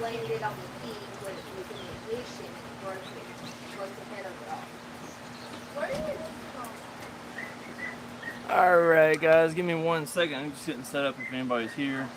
landed it on the key when it was in the ignition and broke the head of it off. Where is it from? Alright guys, give me 1 second. I'm just getting set up if anybody's here.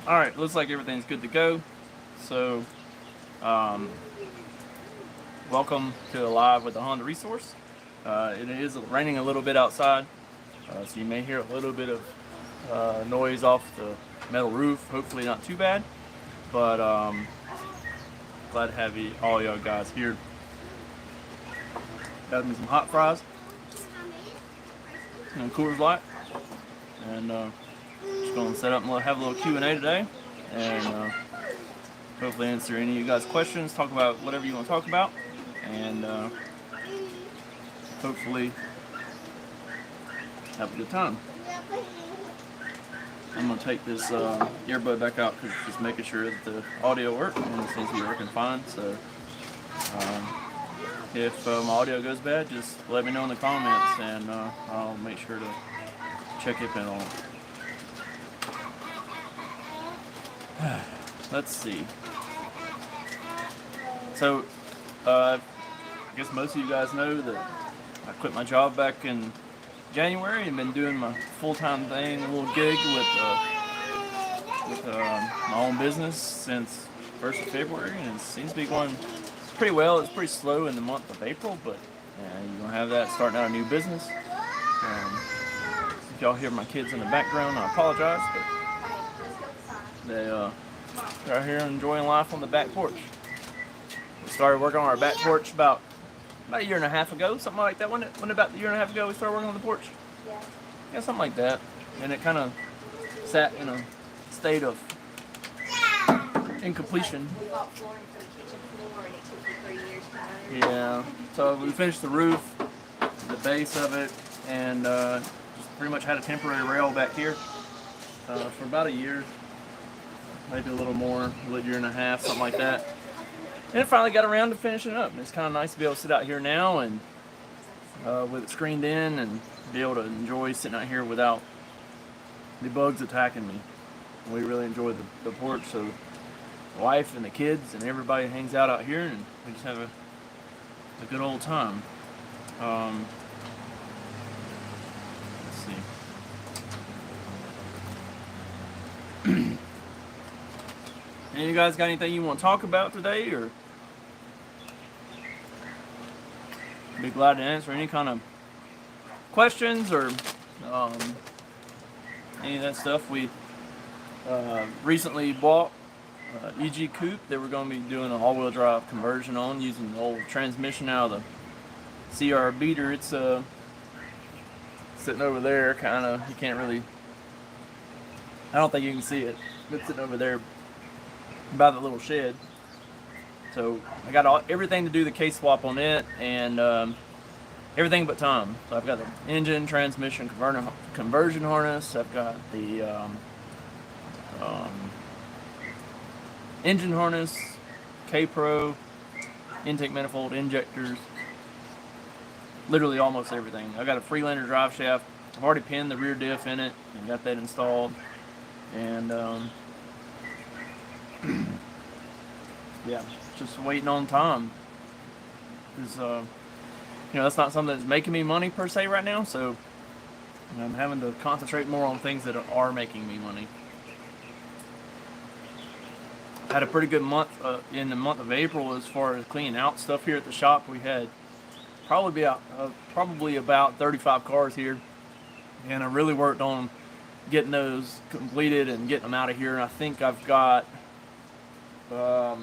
Alright, looks like everything's good to go. So, welcome to Live with the Honda Resource. It is raining a little bit outside, so you may hear a little bit of noise off the metal roof. Hopefully not too bad, but glad to have all y'all guys here. Got me some hot fries and Coors Light, and just going to set up and have a little Q&A today, and hopefully answer any of you guys' questions, talk about whatever you want to talk about, and hopefully have a good time. I'm going to take this earbud back out because it's just making sure that the audio works, and it seems to be working fine. So if my audio goes bad, just let me know in the comments, and I'll make sure to check it on. Let's see. So, I guess most of you guys know that I quit my job back in January and been doing my full-time thing, a little gig with my own business since 1st of February, and it seems to be going pretty well. It's pretty slow in the month of April, but you're going to have that starting out a new business. If y'all hear my kids in the background, I apologize, but they're out here enjoying life on the back porch. We started working on our back porch about a year and a half ago, something like that. Wasn't it about a year and a half ago we started working on the porch? Yeah. Yeah, something like that. And it kind of sat in a state of incompletion. We bought flooring for the kitchen floor, and it took me 3 years to learn. Yeah. So we finished the roof, the base of it, and just pretty much had a temporary rail back here for about a year, maybe a little more, a year and a half, something like that. And it finally got around to finishing up. And it's kind of nice to be able to sit out here now and with it screened in, and be able to enjoy sitting out here without the bugs attacking me. We really enjoy the porch, so the wife and the kids and everybody hangs out here, and we just have a good old time. Let's see. Any of you guys got anything you want to talk about today, or be glad to answer any kind of questions or any of that stuff. We recently bought EG Coupe that we're going to be doing an all-wheel drive conversion on, using the old transmission out of the CR beater. It's sitting over there, kind of, you can't really, I don't think you can see it, it's sitting over there by the little shed. So I got everything to do the case swap on it, and everything but time. So I've got the engine, transmission, conversion harness. I've got the engine harness, K-Pro, intake manifold, injectors, literally almost everything. I got a Freelander drive shaft. I've already pinned the rear diff in it and got that installed, and yeah, just waiting on time. Because that's not something that's making me money per se right now, so I'm having to concentrate more on things that are making me money. Had a pretty good month in the month of April as far as cleaning out stuff here at the shop. We had probably about 35 cars here, and I really worked on getting those completed and getting them out of here. And I think I've got about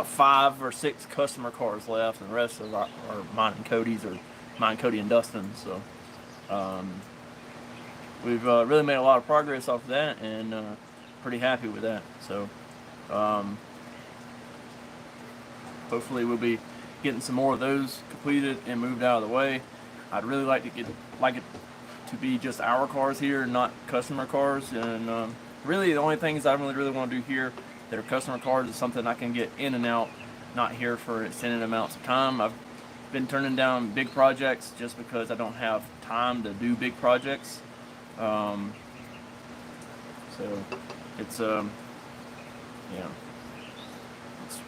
5 or 6 customer cars left, and the rest of are mine and Cody's, or mine, Cody, and Dustin. So we've really made a lot of progress off of that, and pretty happy with that. So hopefully we'll be getting some more of those completed and moved out of the way. I'd really like it to be just our cars here, not customer cars. And really the only things I really want to do here that are customer cars is something I can get in and out, not here for extended amounts of time. I've been turning down big projects just because I don't have time to do big projects. So it's it's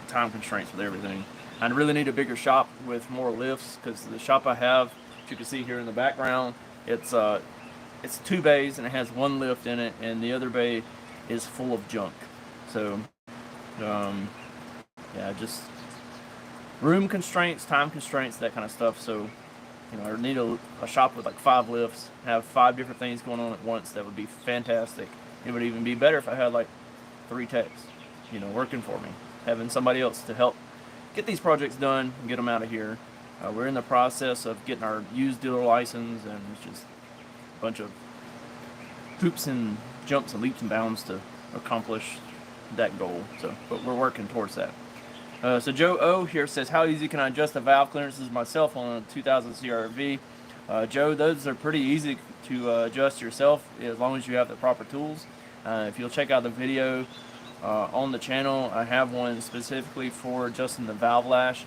time constraints with everything. I really need a bigger shop with more lifts, because the shop I have, as you can see here in the background, it's 2 bays and it has 1 lift in it, and the other bay is full of junk. So yeah, just room constraints, time constraints, that kind of stuff. So I need a shop with like 5 lifts, have 5 different things going on at once. That would be fantastic. It would even be better if I had like 3 techs, working for me, having somebody else to help get these projects done and get them out of here. We're in the process of getting our used dealer license, and it's just a bunch of hoops and jumps and leaps and bounds to accomplish that goal. So, but we're working towards that. So Joe O here says, how easy can I adjust the valve clearances myself on a 2000 CRV? Joe, those are pretty easy to adjust yourself as long as you have the proper tools. If you'll check out the video on the channel, I have one specifically for adjusting the valve lash.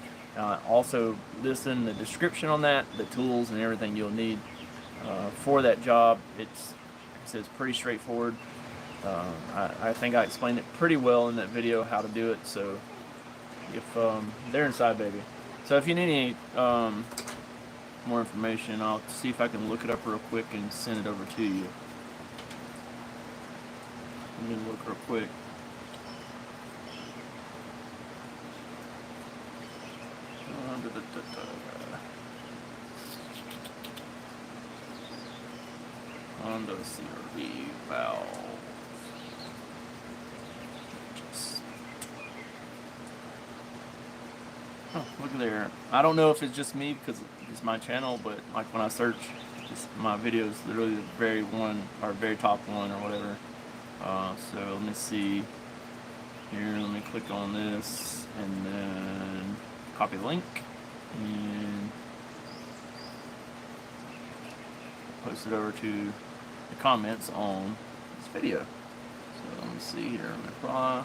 Also list in the description on that the tools and everything you'll need for that job. It's pretty straightforward. I think I explained it pretty well in that video how to do it. So if they're inside, baby. So if you need any more information, I'll see if I can look it up real quick and send it over to you. Let me look real quick. Honda CRV valve. Oh, look at there. I don't know if it's just me because it's my channel, but like when I search, my videos literally the very top one or whatever. So let me see here. Let me click on this and then copy the link and post it over to the comments on this video. So let me see here. I'm gonna apply.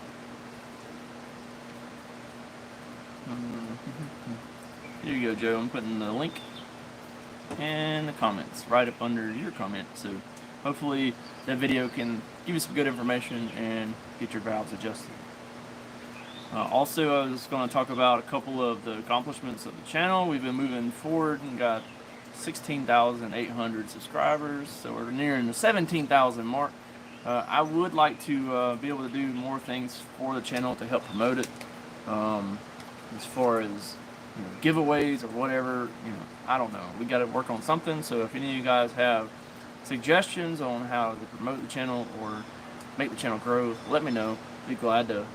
Here you go, Joe. I'm putting the link and the comments right up under your comment. So hopefully that video can give you some good information and get your valves adjusted. Also, I was going to talk about a couple of the accomplishments of the channel. We've been moving forward and got 16,800 subscribers, so we're nearing the 17,000 mark. I would like to be able to do more things for the channel to help promote it, as far as giveaways or whatever. I don't know. We got to work on something. So if any of you guys have suggestions on how to promote the channel or make the channel grow, let me know. Be glad to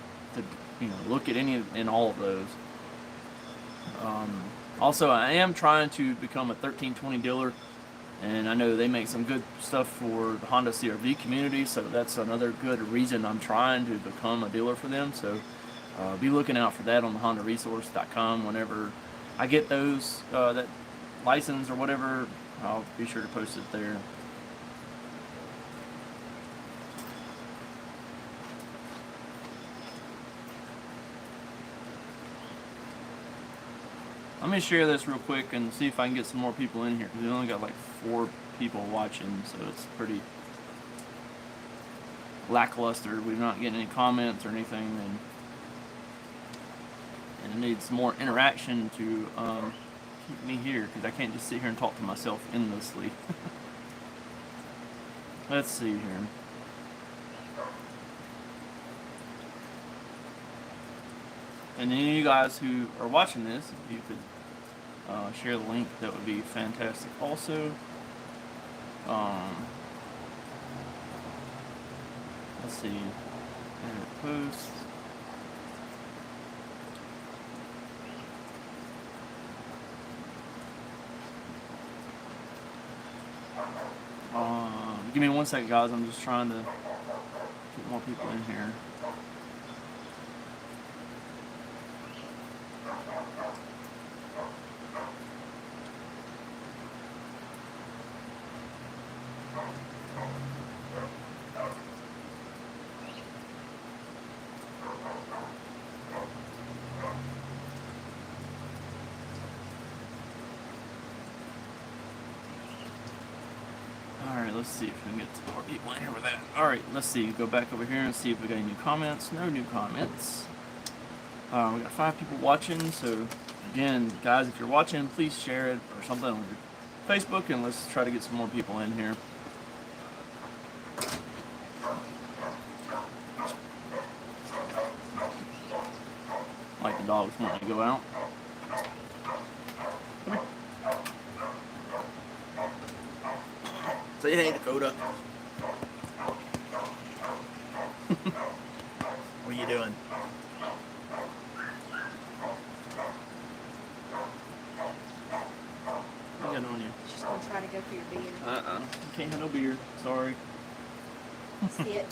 look at any and all of those. Also, I am trying to become a 1320 dealer, and I know they make some good stuff for the Honda CRV community, so that's another good reason I'm trying to become a dealer for them. So be looking out for that on the HondaResource.com. Whenever I get those that license or whatever, I'll be sure to post it there. Let me share this real quick and see if I can get some more people in here, because we only got like 4 people watching, so it's pretty lackluster. We're not getting any comments or anything, and it needs more interaction to keep me here, because I can't just sit here and talk to myself endlessly. Let's see here. And any of you guys who are watching this, if you could share the link, that would be fantastic also. let's see. Edit post. Give me 1 second, guys. I'm just trying to get more people in here. Alright, let's see if we can get some more people in here with that. Alright, let's see. Go back over here and see if we got any new comments. No new comments. We got 5 people watching, so again, guys, if you're watching, please share it or something on your Facebook, and let's try to get some more people in here. Like the dogs wanting to go out. Say hey, Dakota. What are you doing? What you got on you? She's gonna try to go for your beard. You can't have no beard. Sorry. Sit.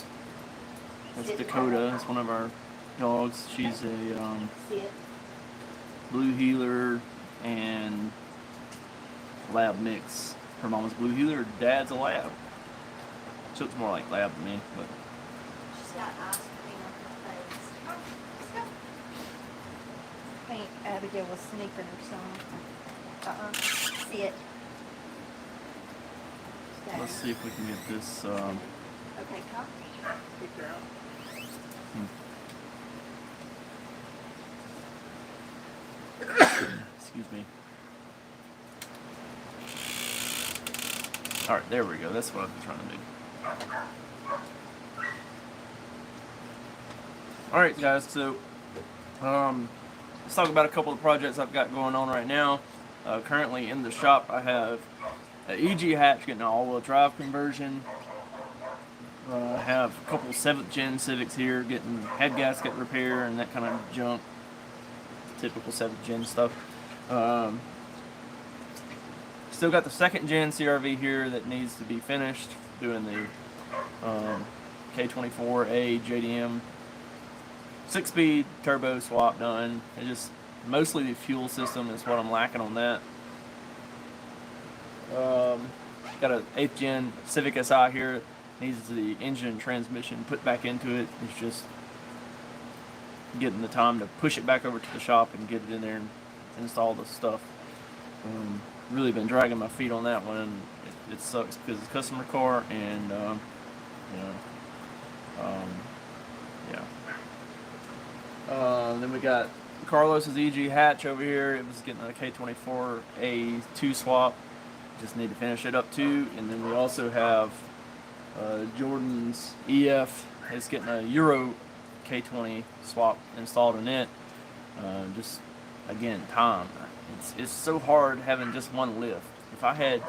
That's Sit. Dakota. That's one of our dogs. She's a Sit. blue heeler and lab mix. Her mama's blue heeler, her dad's a lab. She looks more like lab to me, but She's got ice cream on her face. Oh, let's go. I think Abigail was sneaking or something. Sit. Stay. let's see if we can get this. Okay, come. Good girl. Excuse me. Alright, there we go. That's what I've been trying to do. Alright, guys, so let's talk about a couple of projects I've got going on right now. Currently in the shop, I have an EG hatch getting an all-wheel drive conversion. I have a couple 7th gen Civics here getting head gasket repair and that kind of junk. Typical 7th gen stuff. Still got the 2nd gen CRV here that needs to be finished. Doing the K24A JDM 6-speed turbo swap done. It's just mostly the fuel system is what I'm lacking on that. Got a 8th gen Civic Si here. Needs the engine and transmission put back into it. It's just getting the time to push it back over to the shop and get it in there and install the stuff. Really been dragging my feet on that one. It sucks because it's a customer car and then we got Carlos's EG hatch over here. It was getting a K24A2 swap. Just need to finish it up too. And then we also have Jordan's EF. It's getting a Euro K20 swap installed in it. Just again, time. It's so hard having just one lift. If I had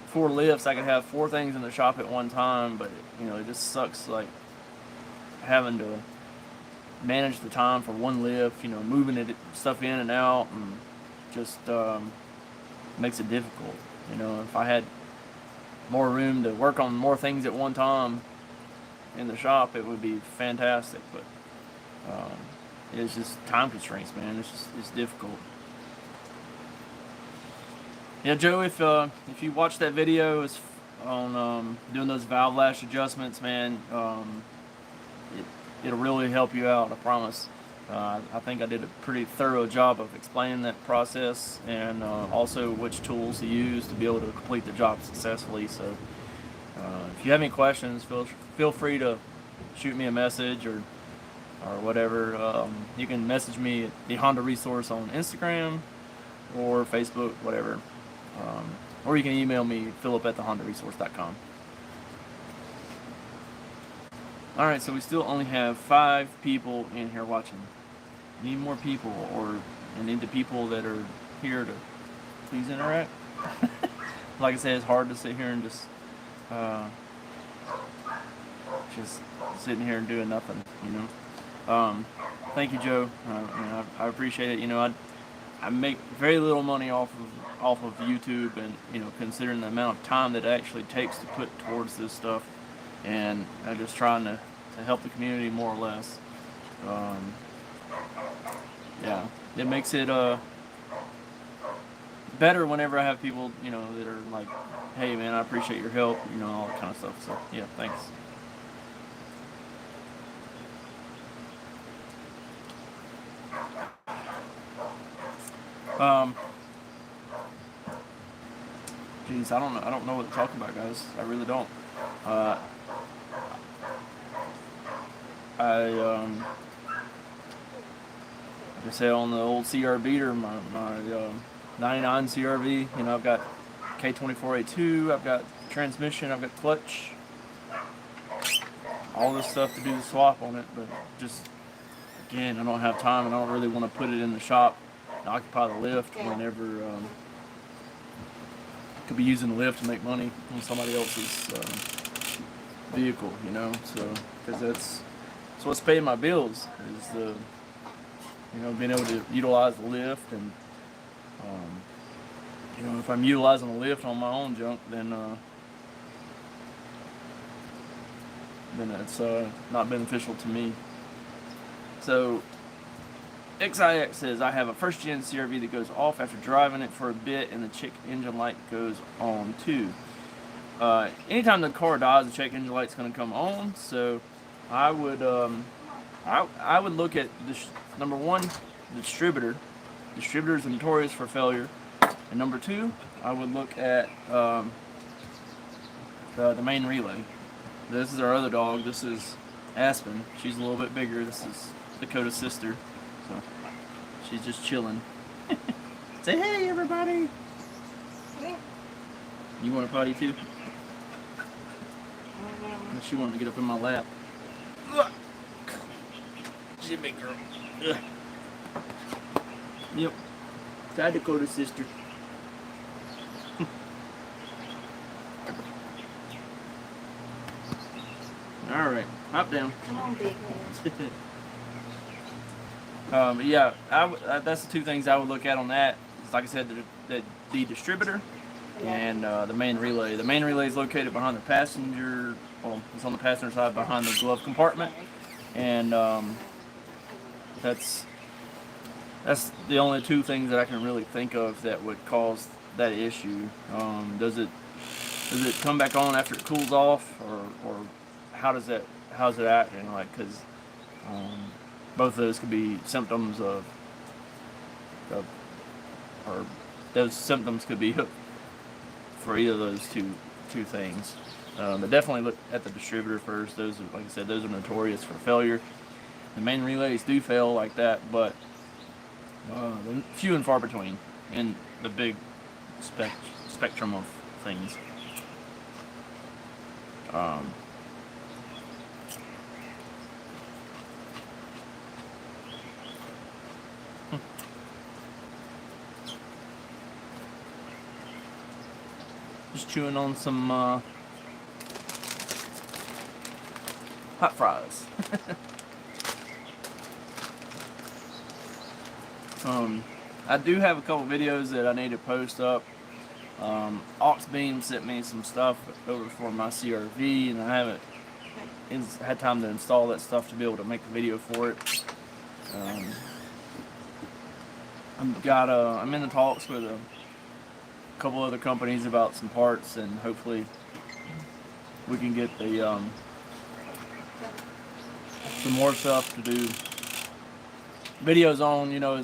4 lifts, I could have 4 things in the shop at one time. But it just sucks like having to manage the time for one lift. Moving stuff in and out, and just makes it difficult. If I had more room to work on more things at one time in the shop, it would be fantastic. But it's just time constraints, man. It's difficult. Yeah, Joe, if you watch that video, it's on doing those valve lash adjustments, man. It'll really help you out, I promise. I think I did a pretty thorough job of explaining that process and also which tools to use to be able to complete the job successfully. So if you have any questions, feel free to shoot me a message or whatever. You can message me at the Honda Resource on Instagram or Facebook, whatever. Or you can email me, philip@thehondaresource.com. Alright, so we still only have 5 people in here watching. Need more people, and need the people that are here to please interact. Like I said, it's hard to sit here and just just sitting here and doing nothing, you know. Thank you, Joe. I appreciate it. You know, I make very little money off of YouTube, and you know, considering the amount of time that it actually takes to put towards this stuff, and I'm just trying to help the community more or less. Yeah, it makes it better whenever I have people, you know, that are like, hey man, I appreciate your help, you know, all that kind of stuff. So yeah, thanks. Geez, I don't know what to talk about, guys. I really don't. Like I said, on the old CR beater, my 99 CRV, you know, I've got K24A2, I've got transmission, I've got clutch, all this stuff to do the swap on it, but just, again, I don't have time, and I don't really want to put it in the shop and occupy the lift whenever could be using the lift to make money on somebody else's vehicle, you know, so, because that's what's paying my bills, is the, you know, being able to utilize the lift. And you know, if I'm utilizing the lift on my own junk, then it's not beneficial to me. So XIX says, I have a first gen CRV that goes off after driving it for a bit, and the check engine light goes on too. Anytime the car dies, the check engine light's going to come on. So I would I would look at this. Number one, the distributor. Distributors are notorious for failure. And number two, I would look at the main relay. This is our other dog. This is Aspen. She's a little bit bigger. This is Dakota's sister. So she's just chilling. Say hey, everybody. You want a potty too? She wanted to get up in my lap. She's a big girl. Ugh. Yep. That's Dakota's sister. Alright, hop down. Come on, big man. Yeah, that's the two things I would look at on that. It's like I said, the distributor and the main relay. The main relay is located behind the passenger, well, it's on the passenger side behind the glove compartment. And that's the only two things that I can really think of that would cause that issue. Does it come back on after it cools off, or how's it acting like? Because both of those could be symptoms of or those symptoms could be for either of those two things. But definitely look at the distributor first. Those are, like I said, those are notorious for failure. The main relays do fail like that, but few and far between in the big spectrum of things. Just chewing on some hot fries. I do have a couple videos that I need to post up. Oxbeam sent me some stuff over for my CRV, and I haven't had time to install that stuff to be able to make a video for it. I'm in the talks with a couple other companies about some parts, and hopefully we can get the some more stuff to do videos on. You know,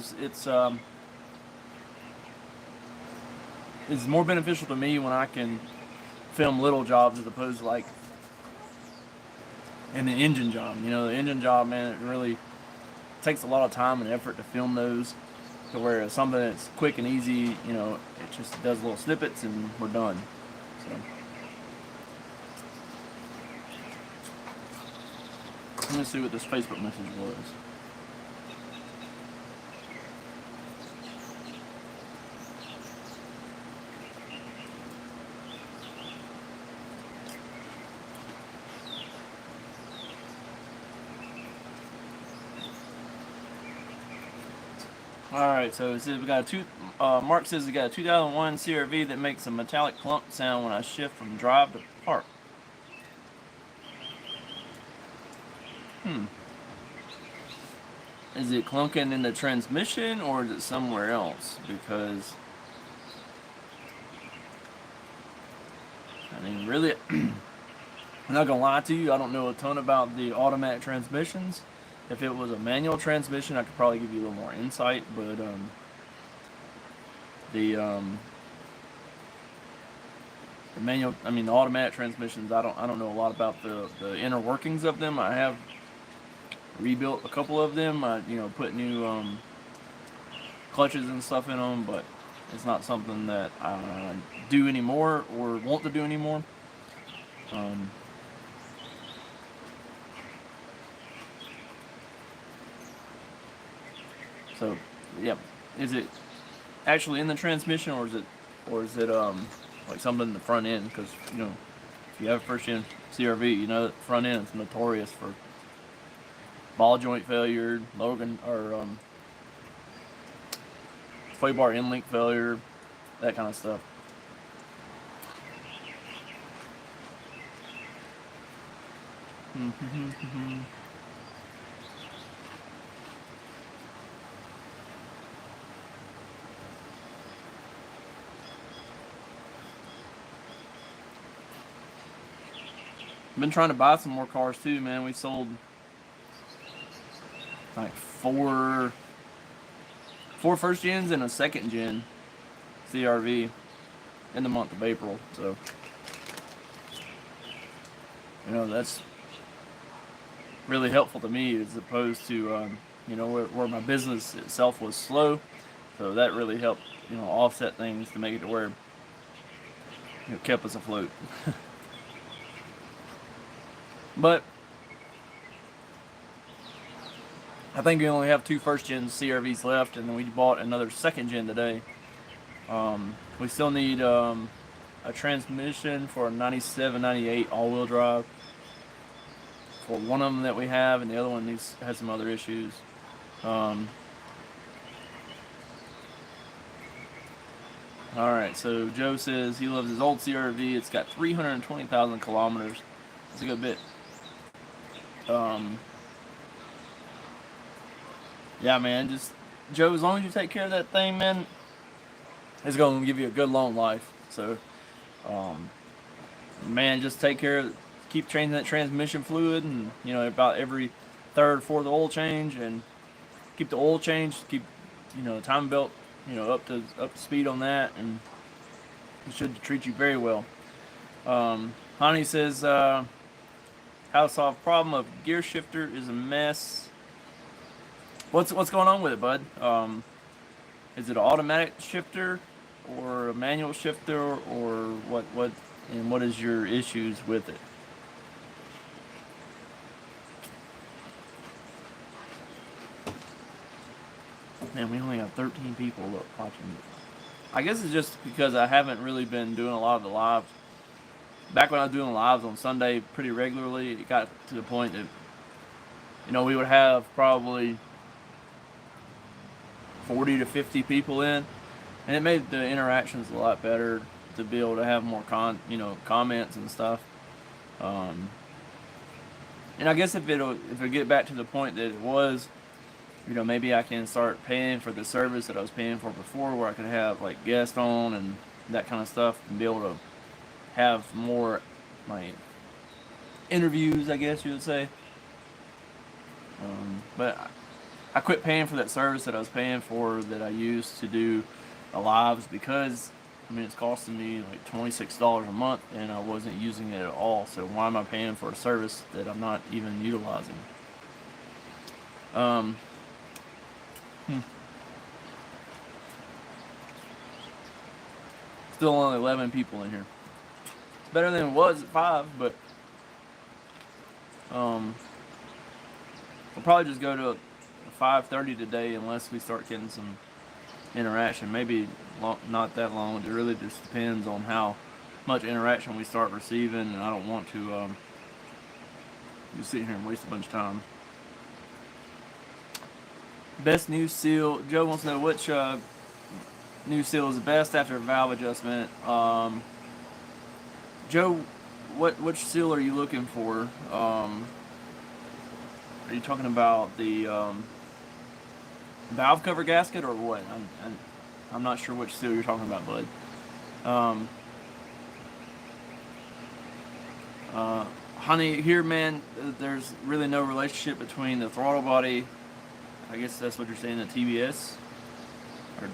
it's more beneficial to me when I can film little jobs as opposed to like in the engine job. You know, the engine job, man, it really takes a lot of time and effort to film those, to where something that's quick and easy, you know, it just does little snippets and we're done. So let me see what this Facebook message was. All right, so it says we got a Mark says we got a 2001 CRV that makes a metallic clunk sound when I shift from drive to park. Is it clunking in the transmission or is it somewhere else? Because I mean, really, I'm not gonna lie to you. I don't know a ton about the automatic transmissions. If it was a manual transmission, I could probably give you a little more insight. But the um, the manual, I mean, the automatic transmissions, I don't know a lot about the inner workings of them. I have rebuilt a couple of them. I put new clutches and stuff in them, but it's not something that I do anymore or want to do anymore. Um, so yeah, is it actually in the transmission or is it like something in the front end? Because if you have a first gen CRV, the front end is notorious for ball joint failure, Logan or sway bar end link failure, that kind of stuff. Been trying to buy some more cars too, man. We sold like four first gens and a second gen CRV in the month of April. So that's really helpful to me as opposed to where my business itself was slow. So that really helped offset things to make it to where it kept us afloat. But I think we only have two first gen CRVs left, and then we bought another second gen today. We still need a transmission for a 97, 98 all-wheel drive for one of them that we have, and the other one has some other issues. Alright, so Joe says he loves his old CRV. It's got 320,000 kilometers. That's a good bit. Yeah, man, just Joe, as long as you take care of that thing, man, it's going to give you a good long life. So, man, just take care of, keep changing that transmission fluid, and about every third, fourth oil change, and keep the oil change, keep the timing belt up to speed on that, and it should treat you very well. Honey says how to solve problem of gear shifter is a mess. What's going on with it, bud? Is it an automatic shifter or a manual shifter, or what and what is your issues with it? Man, we only have 13 people watching it. I guess it's just because I haven't really been doing a lot of the lives. Back when I was doing lives on Sunday pretty regularly, it got to the point that we would have probably 40 to 50 people in, and it made the interactions a lot better to be able to have more comments and stuff. And I guess if it get back to the point that it was, maybe I can start paying for the service that I was paying for before, where I could have like guests on and that kind of stuff, and be able to have more like interviews, I guess you would say. But I quit paying for that service that I was paying for, that I used to do the lives, because it's costing me like $26 a month, and I wasn't using it at all. So why am I paying for a service that I'm not even utilizing? Still only 11 people in here. It's better than it was at 5, but we'll probably just go to 5:30 today, unless we start getting some interaction. Maybe not that long. It really just depends on how much interaction we start receiving, and I don't want to just sit here and waste a bunch of time. Best new seal. Joe wants to know which new seal is the best after valve adjustment. Joe, which seal are you looking for? Are you talking about the valve cover gasket or what? I'm not sure which seal you're talking about, bud. Um, Honey, here, man, there's really no relationship between the throttle body. I guess that's what you're saying, the TBS, or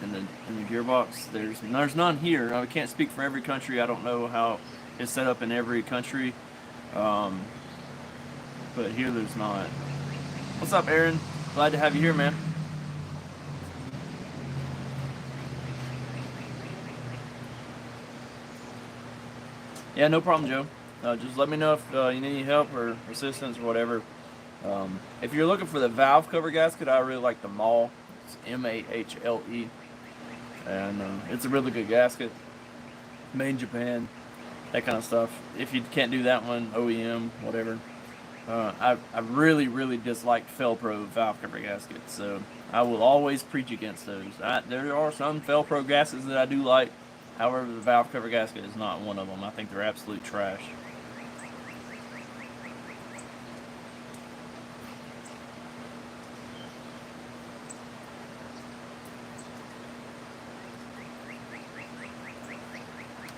in the gearbox. There's none here. I can't speak for every country. I don't know how it's set up in every country, but here there's not. What's up, Aaron? Glad to have you here, man. Yeah, no problem, Joe. Just let me know if you need any help or assistance or whatever. If you're looking for the valve cover gasket, I really like the Mahle. It's Mahle, and it's a really good gasket. Made in Japan, that kind of stuff. If you can't do that one, OEM, whatever. I really, really dislike Felpro valve cover gaskets, so I will always preach against those. There are some Felpro gaskets that I do like. However, the valve cover gasket is not one of them. I think they're absolute trash.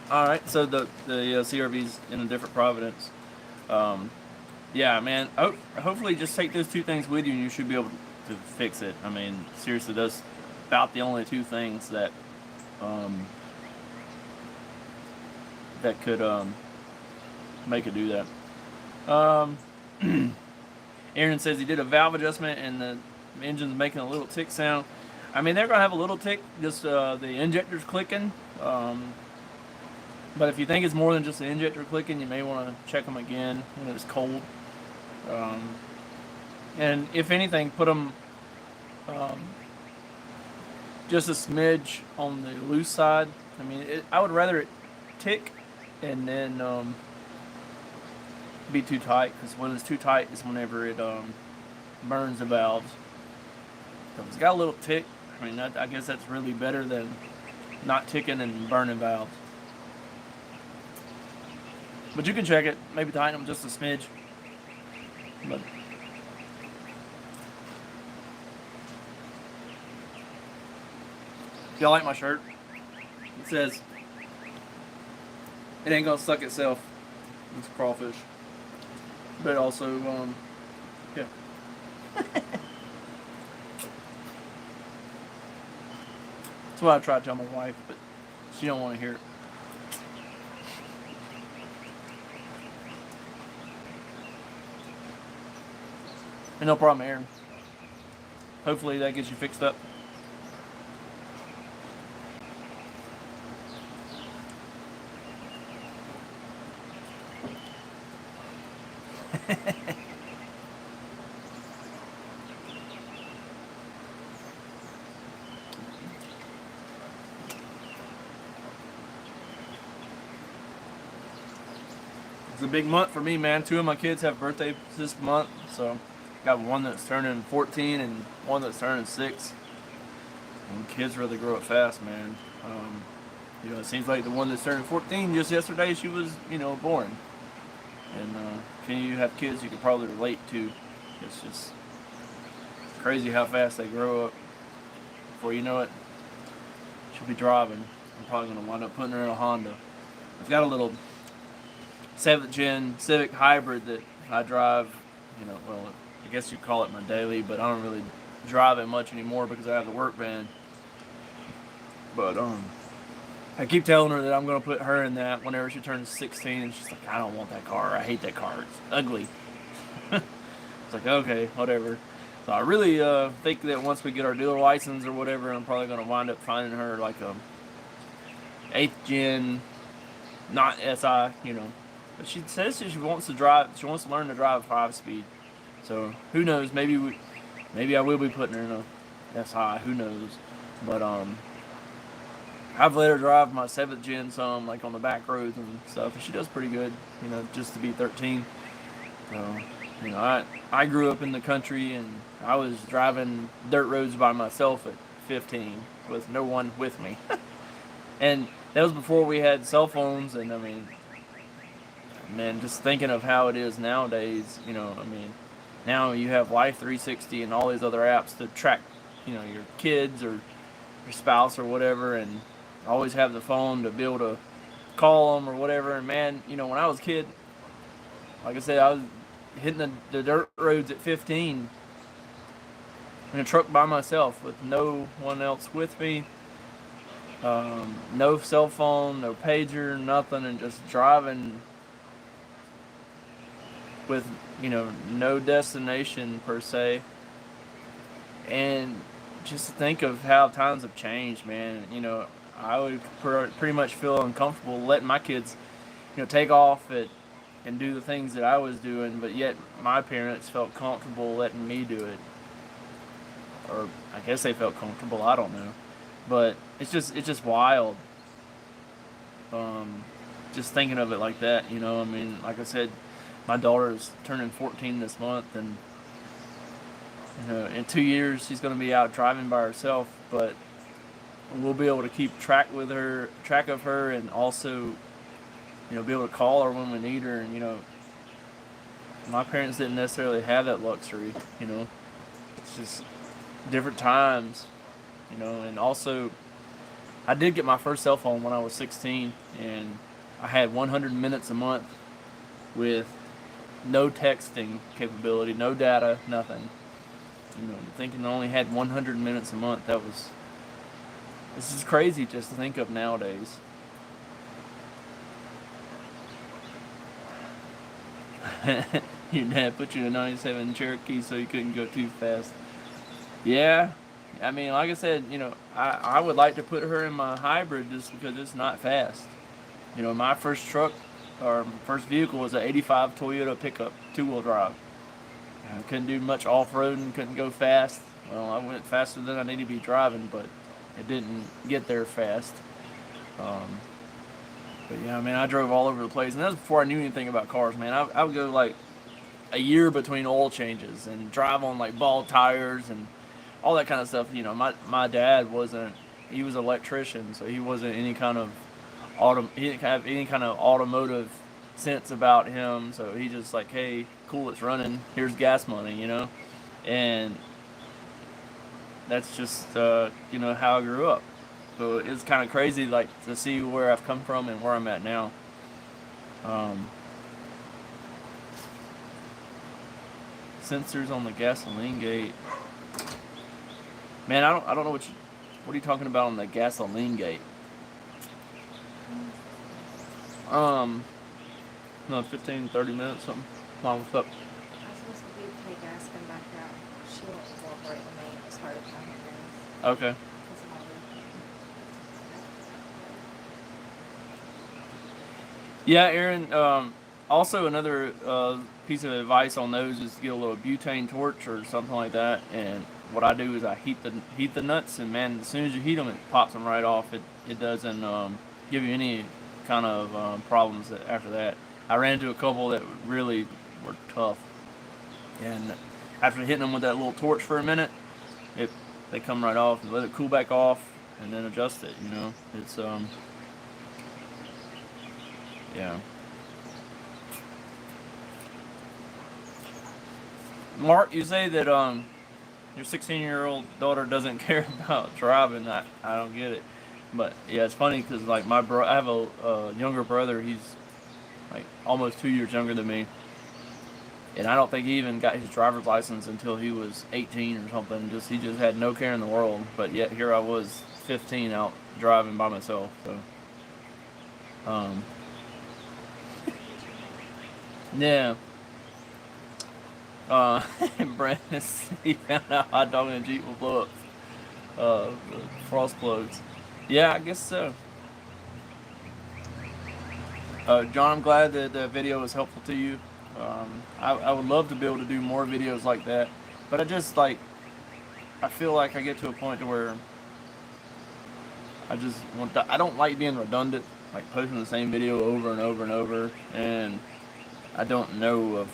All right, so the CRV's in a different providence. Yeah, man. Oh, hopefully, just take those two things with you, and you should be able to fix it. I mean, seriously, that's about the only two things that that could make it do that. Aaron says he did a valve adjustment, and the engine's making a little tick sound. I mean, they're gonna have a little tick, just the injector's clicking. But if you think it's more than just the injector clicking, you may want to check them again when it's cold. And if anything, put them just a smidge on the loose side. I mean, I would rather it tick and then be too tight, because when it's too tight is whenever it burns the valves. So if it's got a little tick, I mean, I guess that's really better than not ticking and burning valves. But you can check it, maybe tighten them just a smidge. But y'all like my shirt? It says, "It ain't gonna suck itself." It's crawfish. But also, yeah. That's what I tried to tell my wife, but she don't want to hear it. And no problem, Aaron. Hopefully that gets you fixed up. It's a big month for me, man. Two of my kids have birthdays this month, so got one that's turning 14 and one that's turning 6. And kids really grow up fast, man. It seems like the one that's turning 14 just yesterday, she was, born. And if any of you have kids, you can probably relate to. It's just crazy how fast they grow up. Before you know it, she'll be driving. I'm probably going to wind up putting her in a Honda. I've got a little 7th gen Civic hybrid that I drive, well, I guess you'd call it my daily, but I don't really drive it much anymore because I have the work van. But I keep telling her that I'm going to put her in that whenever she turns 16, and she's like, "I don't want that car. I hate that car. It's ugly." It's like, okay, whatever. So I really think that once we get our dealer license or whatever, I'm probably going to wind up finding her like a 8th gen, not SI, But she says she wants to drive. She wants to learn to drive 5-speed. So who knows? Maybe I will be putting her in a SI. Who knows? But I've let her drive my 7th gen some, like on the back roads and stuff, and she does pretty good. Just to be 13. So You know, I grew up in the country, and I was driving dirt roads by myself at 15 with no one with me. And that was before we had cell phones. And I mean, man, just thinking of how it is nowadays, you know, I mean, now you have Life 360 and all these other apps to track, you know, your kids or your spouse or whatever, and always have the phone to be able to call them or whatever. And man, you know, when I was a kid, like I said, I was hitting the dirt roads at 15 in a truck by myself with no one else with me. No cell phone, no pager, nothing, and just driving with, you know, no destination per se. And just think of how times have changed, man. You know, I would pretty much feel uncomfortable letting my kids, you know, take off and do the things that I was doing, but yet my parents felt comfortable letting me do it. Or I guess they felt comfortable, I don't know. But it's just wild. Just thinking of it like that, you know. I mean, like I said, my daughter's turning 14 this month, and you know, in 2 years she's going to be out driving by herself. But we'll be able to keep track of her, and also, you know, be able to call her when we need her. And you know, my parents didn't necessarily have that luxury. You know, it's just different times. You know, and also, I did get my first cell phone when I was 16, and I had 100 minutes a month with no texting capability, no data, nothing. You know, thinking I only had 100 minutes a month, this is crazy just to think of nowadays. Your dad put you in a 97 Cherokee so you couldn't go too fast. Yeah, I mean, like I said, you know, I would like to put her in my hybrid just because it's not fast. You know, my first truck, or first vehicle, was an 85 Toyota pickup, two-wheel drive. I couldn't do much off-roading, couldn't go fast. Well, I went faster than I needed to be driving, but it didn't get there fast. Um, but yeah, I mean, I drove all over the place, and that was before I knew anything about cars, man. I would go like a year between oil changes and drive on like ball tires and all that kind of stuff. You know, my dad wasn't, he was an electrician, so he wasn't any kind of he didn't have any kind of automotive sense about him. So he just like, hey, cool, it's running, here's gas money, you know. And that's just you know, how I grew up. So it's kind of crazy, like, to see where I've come from and where I'm at now. Sensors on the gasoline gate. Man, I don't know what are you talking about on the gasoline gate? No, 15, 30 minutes, something. Mom, what's up? I was supposed to be take gas come back out. She won't cooperate with me. It was hard to find her. Okay. Yeah, Aaron. Also, another piece of advice on those is to get a little butane torch or something like that. And what I do is I heat the nuts, and man, as soon as you heat them, it pops them right off. It doesn't give you any kind of problems after that. I ran into a couple that really were tough, and after hitting them with that little torch for a minute, they come right off. And let it cool back off, and then adjust it. You know, it's yeah. Mark, you say that your 16-year-old daughter doesn't care about driving. I don't get it, but yeah, it's funny because like I have a younger brother. He's like almost 2 years younger than me, and I don't think he even got his driver's license until he was 18 or something. He just had no care in the world. But yet here I was, 15, out driving by myself. So, yeah. Brandon, he found out hot dog in a Jeep will blow up frost plugs. Yeah, I guess so. John, I'm glad that the video was helpful to you. I would love to be able to do more videos like that, but I feel like I get to a point to where I don't like being redundant, like posting the same video over and over and over, and I don't know of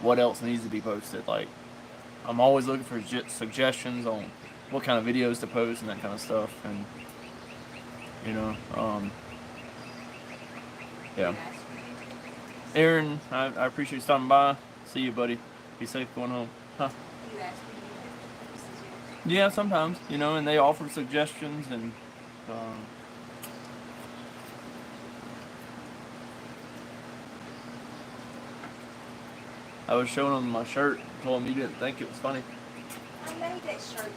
what else needs to be posted. Like, I'm always looking for suggestions on what kind of videos to post and that kind of stuff. And you know, yeah. Aaron, I appreciate you stopping by. See you, buddy. Be safe going home. Huh? Yeah, sometimes, you know, and they offer suggestions and I was showing them my shirt, told them you didn't think it was funny. I made that shirt,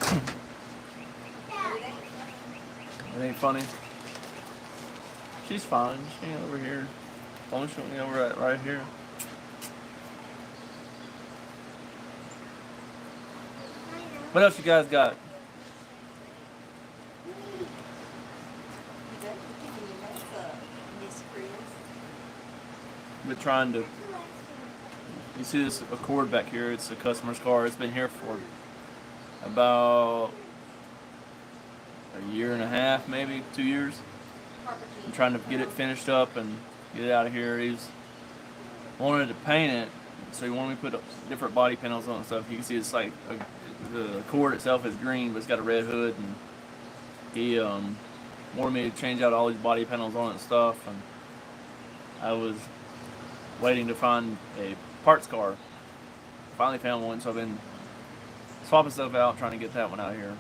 you know. It ain't funny. She's fine. She ain't over here. Phone showing me over right here. What else you guys got? Been trying to. You see this Accord back here? It's a customer's car. It's been here for about a year and a half, maybe 2 years. I'm trying to get it finished up and get it out of here. He's wanted to paint it, so he wanted me to put different body panels on it and stuff. You can see it's like the Accord itself is green, but it's got a red hood, and he wanted me to change out all these body panels on it and stuff. And I was waiting to find a parts car. Finally found one, so I've been swapping stuff out, trying to get that one out here.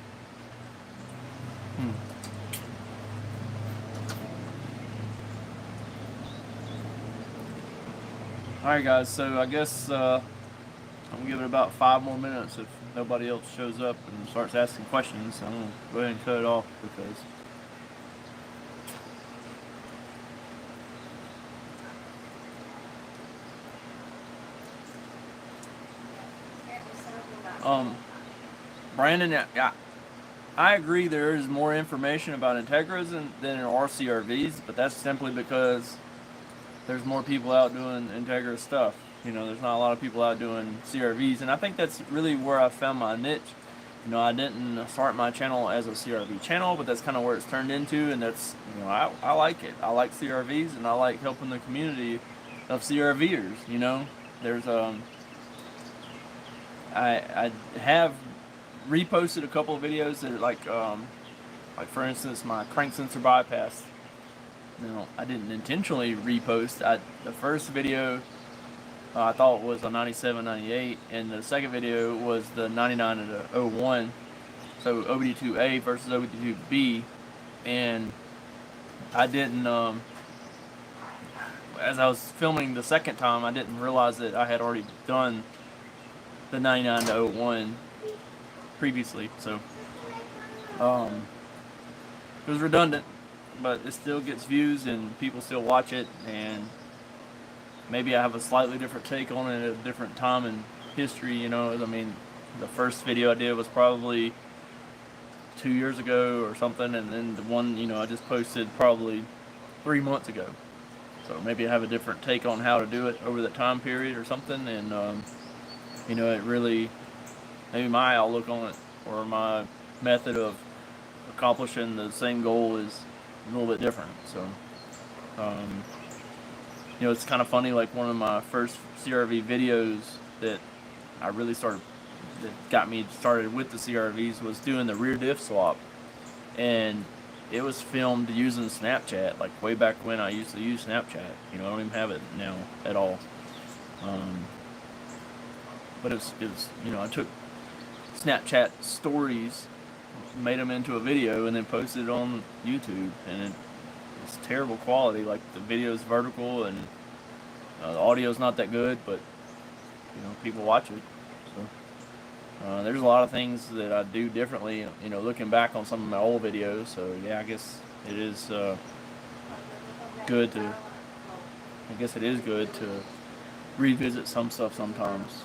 Alright guys, so I guess I'm gonna give it about 5 more minutes. If nobody else shows up and starts asking questions, I'm gonna go ahead and cut it off because Brandon, yeah, I agree there is more information about Integras than in RCRVs, but that's simply because there's more people out doing Integra stuff. You know, there's not a lot of people out doing CRVs, and I think that's really where I found my niche. You know, I didn't start my channel as a CRV channel, but that's kind of where it's turned into, and that's, you know, I like it. I like CRVs, and I like helping the community of CRVers. You know, there's I have reposted a couple of videos that are like for instance my crank sensor bypass. Now, I didn't intentionally repost. The first video I thought was a 97, 98, and the second video was the 99 and the 01. So OBD2A versus OBD2B, and I didn't. As I was filming the second time, I didn't realize that I had already done the 99 to 01 previously, so it was redundant, but it still gets views and people still watch it, and maybe I have a slightly different take on it at a different time in history. You know, I mean, the first video I did was probably 2 years ago or something, and then the one, you know, I just posted probably 3 months ago. So maybe I have a different take on how to do it over that time period or something, and you know, it really, maybe my outlook on it or my method of accomplishing the same goal is a little bit different. So, you know, it's kind of funny, like one of my first CRV videos that I really that got me started with the CRVs was doing the rear diff swap. And it was filmed using Snapchat, like way back when I used to use Snapchat. You know, I don't even have it now at all. But it's you know, I took Snapchat stories, made them into a video, and then posted it on YouTube, and it's terrible quality. Like, the video's vertical, and the audio's not that good, but you know, people watch it. So there's a lot of things that I do differently, you know, looking back on some of my old videos. So yeah, I guess it is good to revisit some stuff sometimes.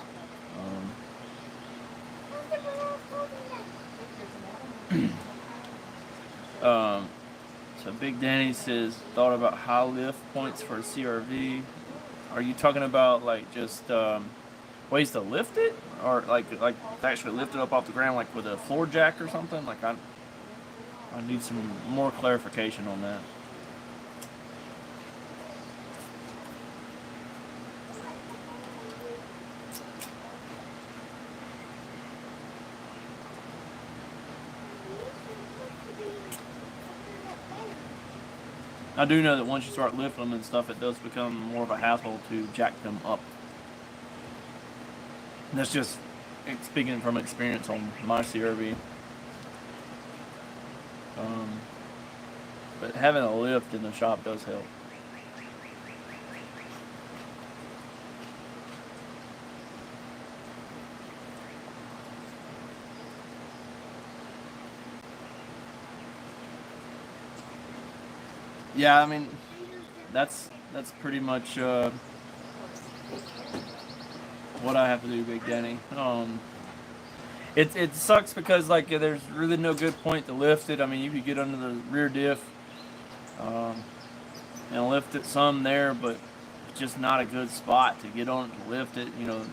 So Big Danny says, thought about high lift points for a CRV. Are you talking about like just ways to lift it, or like actually lift it up off the ground, like with a floor jack or something? Like I need some more clarification on that. I do know that once you start lifting them and stuff, it does become more of a hassle to jack them up. And that's just speaking from experience on my CRV. But having a lift in the shop does help. Yeah, I mean, that's pretty much what I have to do, Big Danny. It sucks because like there's really no good point to lift it. I mean, you could get under the rear diff and lift it some there, but it's just not a good spot to get on it to lift it. You know,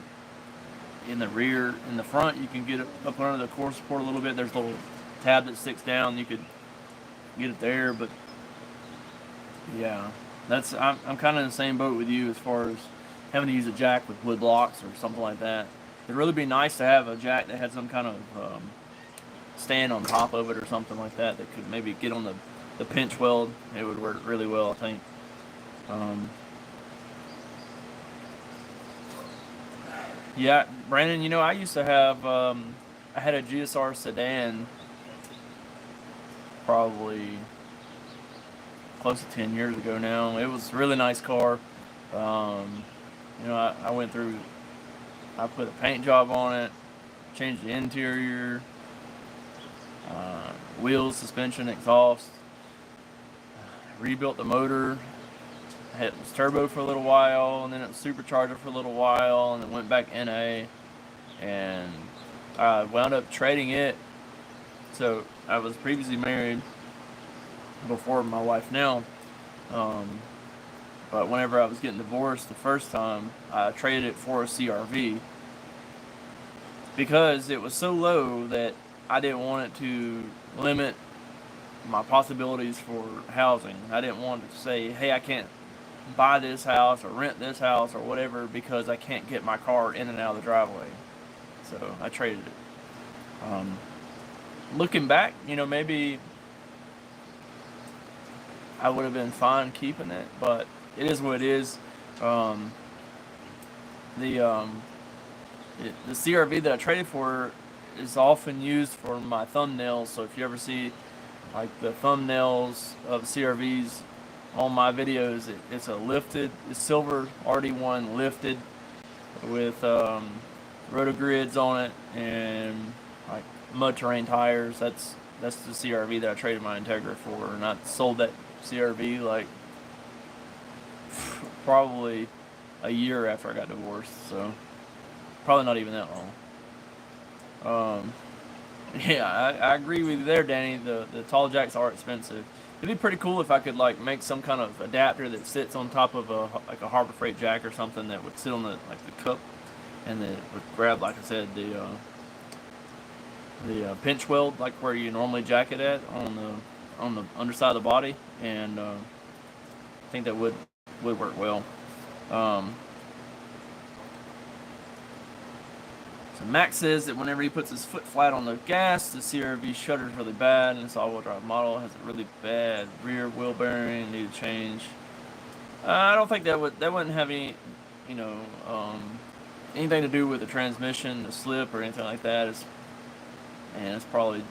in the rear, in the front, you can get it up under the core support a little bit. There's a little tab that sticks down. You could get it there, but yeah, I'm kind of in the same boat with you as far as having to use a jack with wood blocks or something like that. It'd really be nice to have a jack that had some kind of stand on top of it or something like that that could maybe get on the pinch weld. It would work really well, I think. Yeah, Brandon, you know, I used to have, I had a GSR sedan probably close to 10 years ago now. It was a really nice car. You know, I went through, I put a paint job on it, changed the interior, wheels, suspension, exhaust, rebuilt the motor. It was turbo for a little while, and then it was supercharger for a little while, and then went back NA, and I wound up trading it. So I was previously married before my wife now, but whenever I was getting divorced the first time, I traded it for a CRV because it was so low that I didn't want it to limit my possibilities for housing. I didn't want to say, hey, I can't buy this house or rent this house or whatever because I can't get my car in and out of the driveway. So I traded it. Looking back, you know, maybe I would have been fine keeping it, but it is what it is. The CRV that I traded for is often used for my thumbnails. So if you ever see like the thumbnails of CRVs on my videos, it's a lifted, it's silver RD1 lifted with roto grids on it and like mud terrain tires. That's the CRV that I traded my Integra for, and I sold that CRV like probably a year after I got divorced, so probably not even that long. Yeah, I agree with you there, Danny. The tall jacks are expensive. It'd be pretty cool if I could like make some kind of adapter that sits on top of a Harbor Freight jack or something that would sit on the cup, and then it would grab, like I said, the pinch weld, like where you normally jack it at on the underside of the body, and I think that would work well. So Max says that whenever he puts his foot flat on the gas, the CRV shudders really bad, and this all-wheel drive model has a really bad rear wheel bearing, need to change. I don't think that wouldn't have any, you know, anything to do with the transmission, the slip, or anything like that. It's probably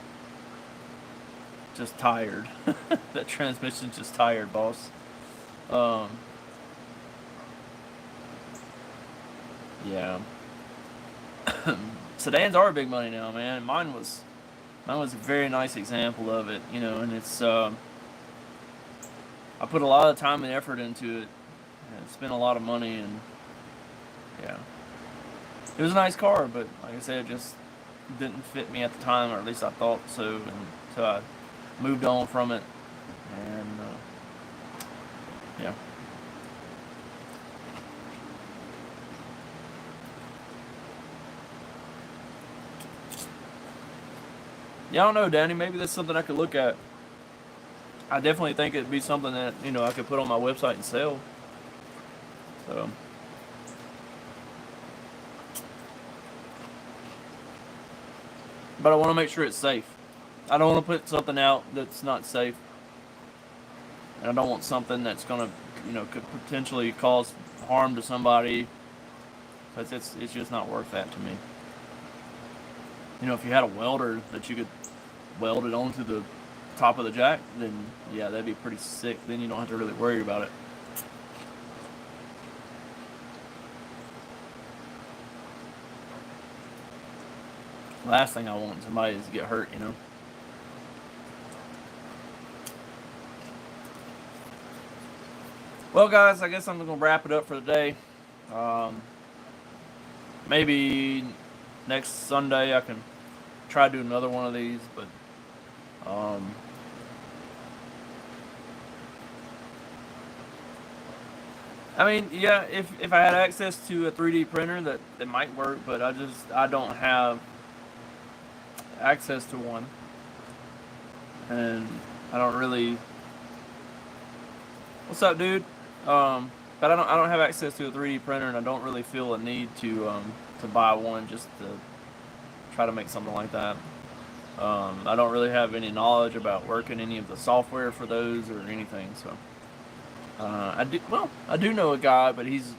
just tired. That transmission's just tired, boss. Yeah. Sedans are big money now, man. Mine was a very nice example of it, you know, and it's I put a lot of time and effort into it, and spent a lot of money, and yeah, it was a nice car, but like I said, it just didn't fit me at the time, or at least I thought so, and so I moved on from it, and yeah. Yeah, I don't know, Danny. Maybe that's something I could look at. I definitely think it'd be something that, you know, I could put on my website and sell. So, but I want to make sure it's safe. I don't want to put something out that's not safe. and I don't want something that's gonna, could potentially cause harm to somebody. Because it's just not worth that to me. If you had a welder that you could weld it onto the top of the jack, then yeah, that'd be pretty sick. Then you don't have to really worry about it. Last thing I want in somebody is to get hurt, Well, guys, I guess I'm gonna wrap it up for the day. Maybe next Sunday I can try to do another one of these, but I mean, yeah, if I had access to a 3D printer, that might work, but I don't have access to one, and I don't really. What's up, dude? But I don't have access to a 3D printer, and I don't really feel a need to buy one just to try to make something like that. I don't really have any knowledge about working any of the software for those or anything, so. I do know a guy, but he's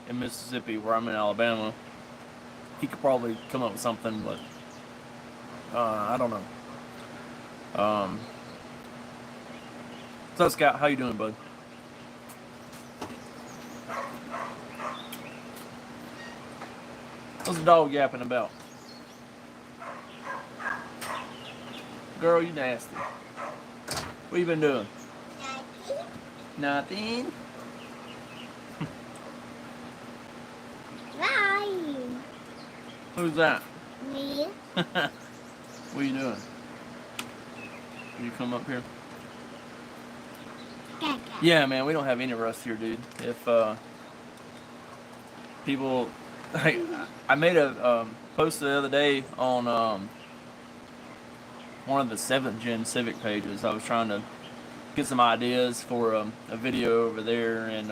in Mississippi, where I'm in Alabama. He could probably come up with something, but I don't know. What's up, Scott? How you doing, bud? What's the dog yapping about? Girl, you nasty. What you been doing? Nothing. Bye. Who's that? Me. What are you doing? You come up here? Gaga. Yeah, man, we don't have any rust here, dude. If people, I made a post the other day on one of the 7th Gen Civic pages. I was trying to get some ideas for a video over there, and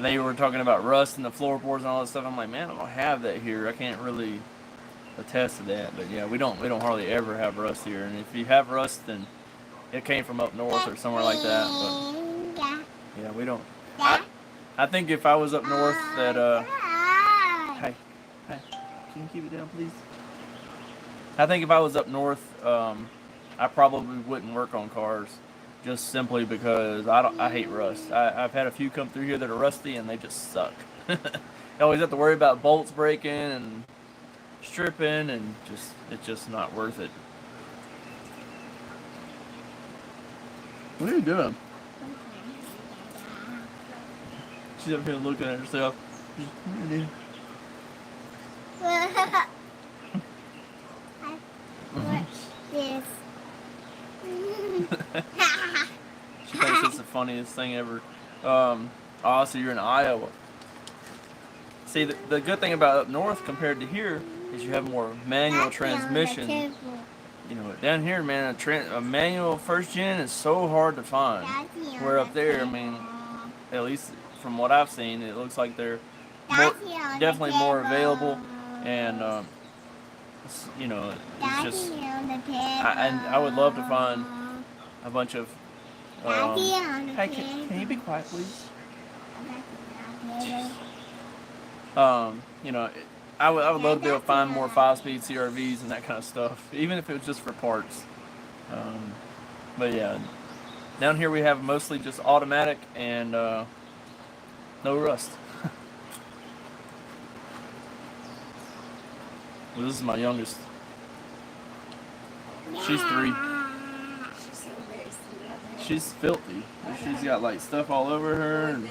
they were talking about rust in the floorboards and all that stuff. I'm like, man, I don't have that here. I can't really attest to that, but yeah, we don't hardly ever have rust here. And if you have rust, then it came from up north or somewhere like that. But yeah, we don't. I think if I was up north, that hey, can you keep it down, please? I think if I was up north, I probably wouldn't work on cars, just simply because I hate rust. I've had a few come through here that are rusty, and they just suck. You always have to worry about bolts breaking and stripping, and it's just not worth it. What are you doing? She's up here looking at herself. What are you doing? What's this? She thinks it's the funniest thing ever. So you're in Iowa. See, the good thing about up north compared to here is you have more manual transmission. Down here, man, a manual first gen is so hard to find. Where up there, I mean, at least from what I've seen, it looks like they're definitely more available, and it's just. I would love to find a bunch of. Hey, can you be quiet, please? I would love to be able to find more 5-speed CRVs and that kind of stuff, even if it was just for parts. But yeah, down here we have mostly just automatic and no rust. Well, this is my youngest. She's 3. She's filthy. She's got like stuff all over her. And...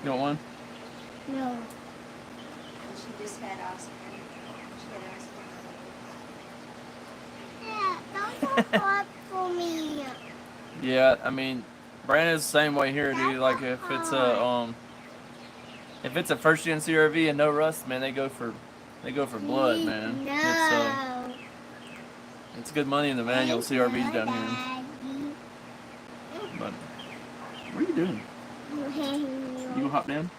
You want one? No. She just had ice cream. Yeah, don't go hard for me. Yeah, I mean, Brandon's the same way here, dude. Like if it's a first gen CRV and no rust, man, they go for blood, man. No. It's good money in the manual CRVs down here. But what are you doing? You gonna hop down?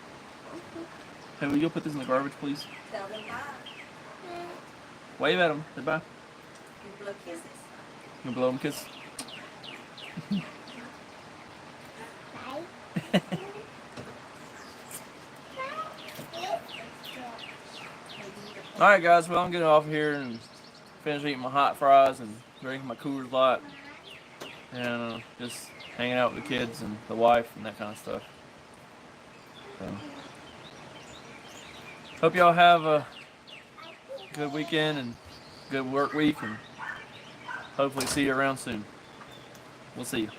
Hey, will you go put this in the garbage, please? Tell them bye. Wave at them. Say bye. Give blow kisses. You blow him a kiss? Alright guys, well I'm getting off here and finish eating my hot fries and drinking my Coors Light and just hanging out with the kids and the wife and that kind of stuff. So, hope y'all have a good weekend and good work week, and hopefully see you around soon. We'll see you.